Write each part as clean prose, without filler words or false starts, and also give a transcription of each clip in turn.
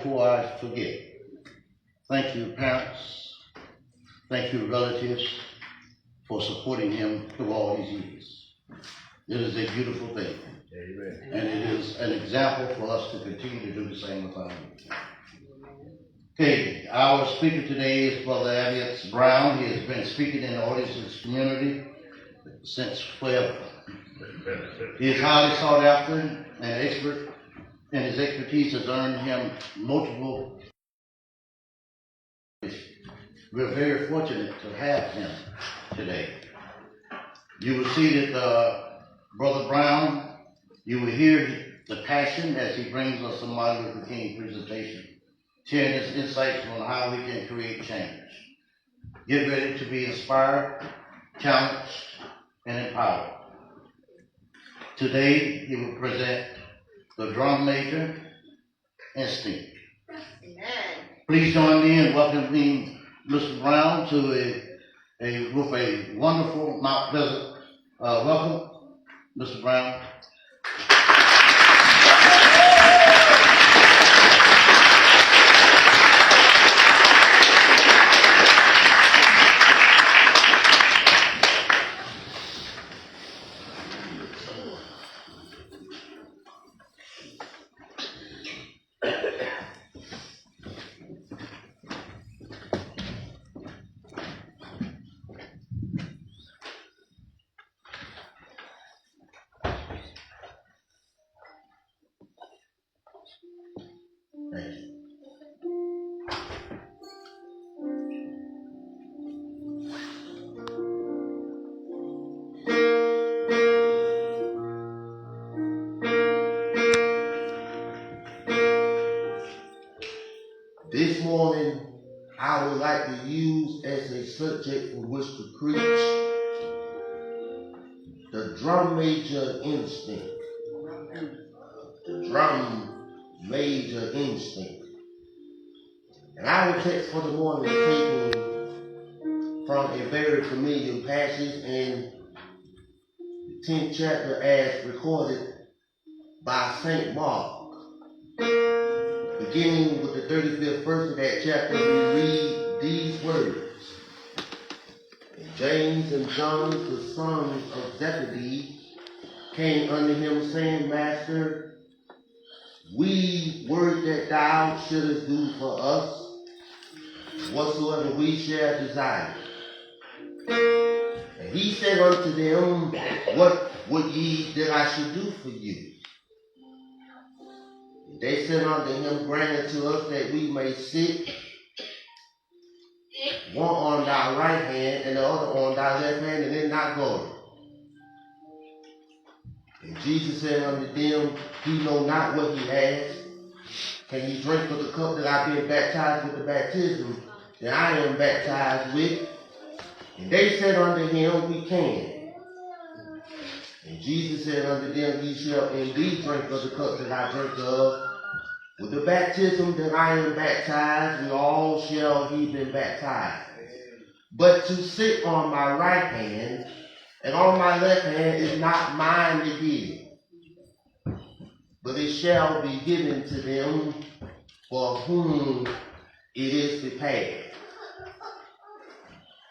before I forget, thank you, parents. Thank you, relatives, for supporting him through all these years. It is a beautiful thing. Amen. And it is an example for us to continue to do the same with our youth. Okay, our speaker today is Brother Aviance Brown. He has been speaking in the audience of this community since forever. He is highly sought after and expert, and his expertise has earned him multiple. We're very fortunate to have him today. You will see that Brother Brown, you will hear the passion as he brings us a Martin Luther King presentation, sharing his insights on how we can create change. Get ready to be inspired, challenged, and empowered. Today, he will present the drum major, Instinct. Amen. Please join me in welcoming Mr. Brown to with a wonderful Mount Pleasant welcome, Mr. Brown. Thank you. This morning, I would like to use as a subject for which to preach the drum major instinct. The drum major instinct. And our text for the morning is taken from a very familiar passage in the 10th chapter as recorded by St. Mark. Beginning with the 35th verse of that chapter, we read these words. James and John, the sons of Zebedee, came unto him, saying, Master, we word that thou shouldest do for us whatsoever we shall desire. And he said unto them, What would ye that I should do for you? They said unto him, Grant unto us that we may sit, one on thy right hand and the other on thy left hand, and in thy glory. And Jesus said unto them, He know not what he asked. Can ye drink of the cup that I be baptized with the baptism that I am baptized with? And they said unto him, We can. And Jesus said unto them, Ye shall indeed drink of the cup that I drink of. With the baptism that I am baptized, we all shall be baptized. But to sit on my right hand and on my left hand is not mine to give, but it shall be given to them for whom it is prepared.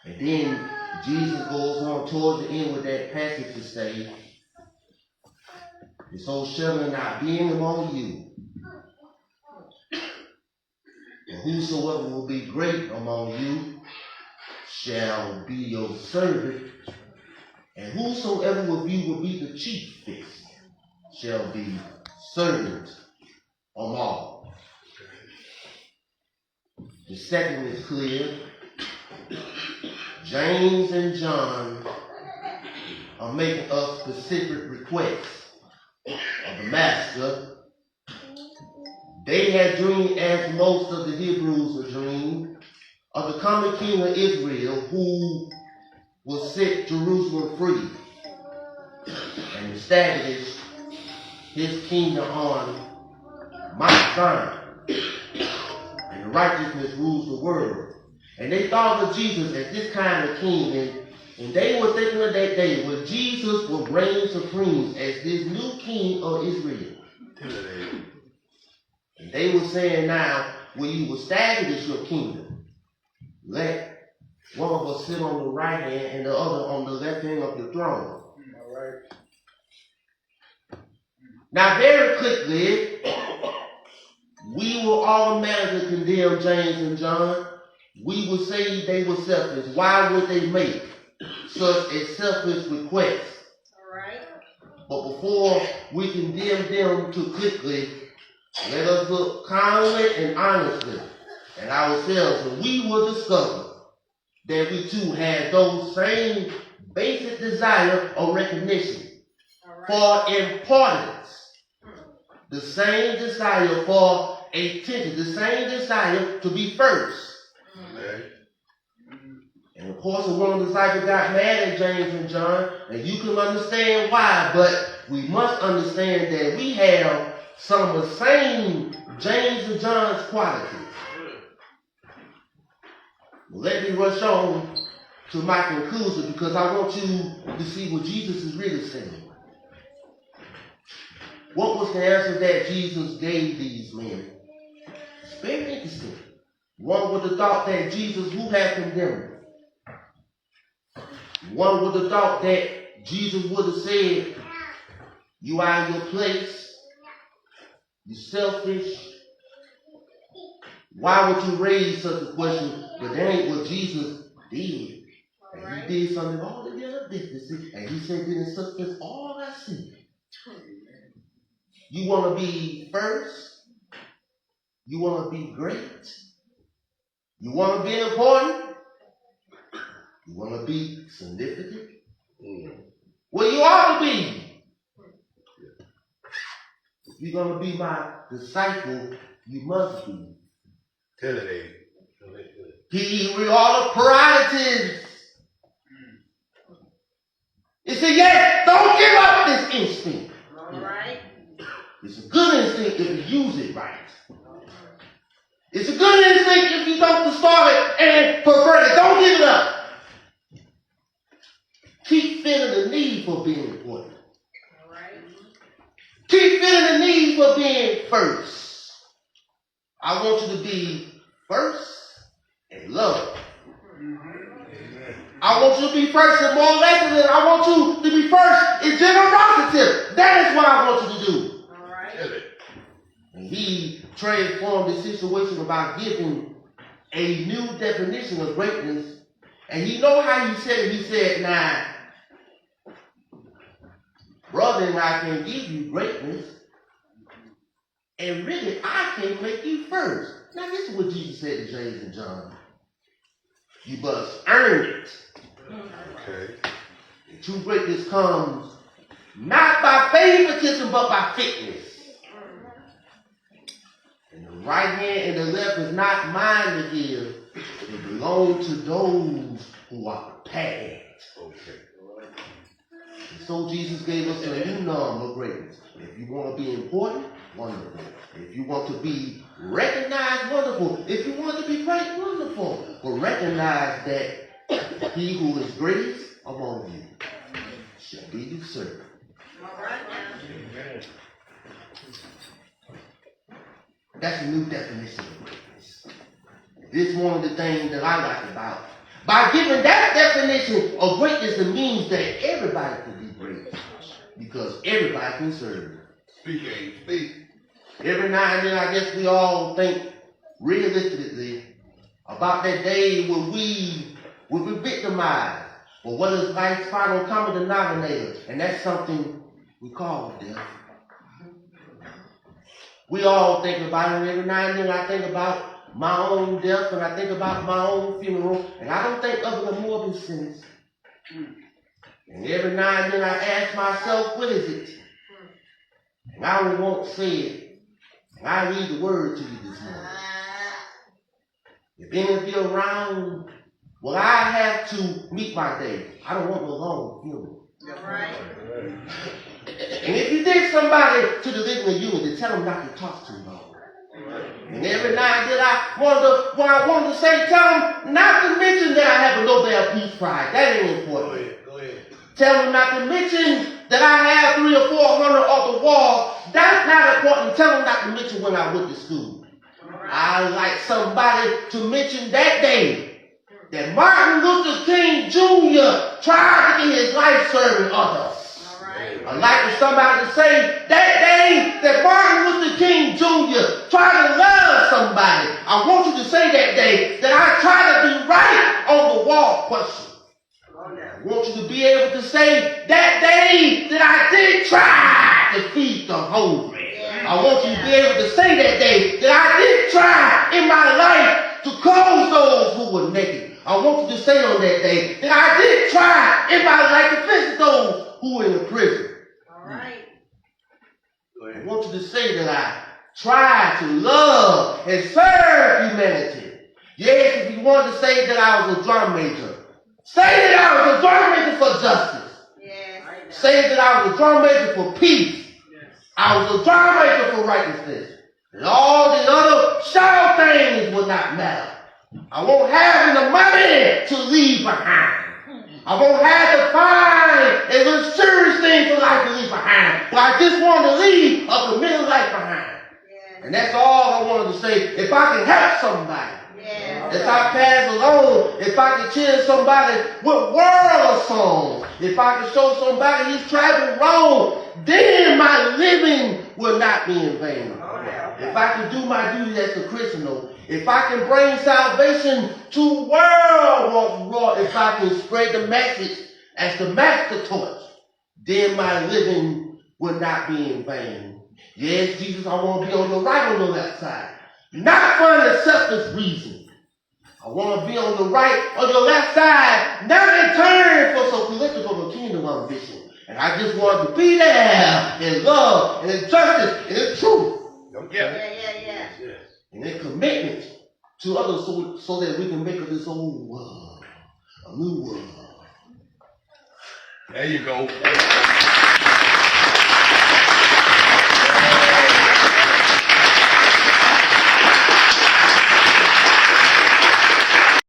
And then Jesus goes on towards the end with that passage to say, And so shall it not be among you. And whosoever will be great among you shall be your servant, and whosoever of you will be the chiefest shall be servant of all. The second is clear. James and John are making a specific request of the master. They had dreamed, as most of the Hebrews were dreamed, of the coming king of Israel who will set Jerusalem free and establish his kingdom on Mount Zion. And righteousness rules the world. And they thought of Jesus as this kind of king, and they were thinking of that day when Jesus will reign supreme as this new king of Israel. And they were saying now, when you establish your kingdom, let one of us sit on the right hand and the other on the left hand of the throne. All right. Now, very quickly, we will automatically condemn James and John. We will say they were selfish. Why would they make such a selfish request? All right. But before we condemn them too quickly, let us look calmly and honestly at ourselves, and we will discover that we too had those same basic desire of recognition, for importance, the same desire for attention, the same desire to be first. Okay. And of course, the one disciple got mad at James and John, and you can understand why, but we must understand that we have some of the same James and John's qualities. Let me rush on to my conclusion because I want you to see what Jesus is really saying. What was the answer that Jesus gave these men? It's very interesting. One would have thought that Jesus, who had condemned him? One would have thought that Jesus would have said, you are in your place, you're selfish. Why would you raise such a question? But that ain't what Jesus did. And he did something altogether different. And he said, in such as all I see. You want to be first? You want to be great? You want to be important? You want to be significant? Well, you ought to be. If you're going to be my disciple, you must be. Tell it, Abe. He with all the prerogatives. He said, yes, don't give up this instinct. All right. It's a good instinct if you use it right. It's a good instinct if you don't distort it and pervert it. Don't give it up. Keep feeling the need for being important. All right. Keep feeling the need for being first. I want you to be first and love. I want you to be first in moral excellence. I want you to be first in generosity. That is what I want you to do. All right. And he transformed the situation about giving a new definition of greatness. And you know how he said it? He said, now, brother, and I can give you greatness. And really, I can make you first. Now, this is what Jesus said to James and John. You must earn it. Okay. And true greatness comes not by favoritism, but by fitness. And the right hand and the left is not mine to give. It belongs to those who are prepared. Okay. And so Jesus gave us a new norm of greatness. If you want to be important, wonderful. If you want to be recognized, wonderful. If you want to be great, wonderful. But recognize that he who is greatest among you shall be your servant. All right now. That's a new definition of greatness. This is one of the things that I like about. By giving that definition of greatness, it means that everybody can be great. Because everybody can serve. Speak, Abe. Speak. Every now and then, I guess we all think realistically about that day when we will be victimized. But what is life's final common denominator? And that's something we call death. We all think about it. Every now and then I think about my own death and I think about my own funeral. And I don't think of it a morbid sense. And every now and then I ask myself, what is it? And I won't say it. And I read the word to you this morning. If any of you around, well, I have to meet my day. I don't want no long funeral. All right. And if you take somebody to the living unity, tell them not to talk too long. And every now and then I want to say, tell them not to mention that I have a Nobel Peace Prize. That ain't important. Go ahead. Tell them not to mention that I have 300 or 400 on the wall, that's not important. Tell them not to mention when I went to school. I like somebody to mention that day that Martin Luther King Jr. tried to get his life serving others. I'd like for somebody to say that day that Martin Luther King Jr. tried to love somebody. I want you to say that day that I tried to be right on the wall question. I want you to be able to say that day that I did try to feed the hungry. I want you to be able to say that day that I did try in my life to clothe those who were naked. I want you to say on that day that I did try in my life to visit those who were in the prison. All right. I want you to say that I tried to love and serve humanity. Yes, if you want to say that I was a drum major, say that I was a drum major for justice. Yes. Say that I was a drum major for peace. I was a drum major for righteousness. And all the other shallow things will not matter. I won't have the money to leave behind. I won't have to find a luxurious thing for life to leave behind. But I just want to leave a committed life behind. Yes. And that's all I wanted to say. If I can help somebody, Yes. if I pass along, if I can cheer somebody with world of songs, if I can show somebody he's traveling wrong, then my living will not be in vain. If I can do my duty as a Christian, if I can bring salvation to world, if I can spread the message as the master torch, then my living will not be in vain. Yes, Jesus, I want to be on the right or the left side. Not for an selfish reason. I want to be on the right or the left side, not in turn for some political or kingdom ambition. And I just want to be there in love and in justice and in truth. Yeah. And in commitment to others so that we can make of this old world a new world. There you go.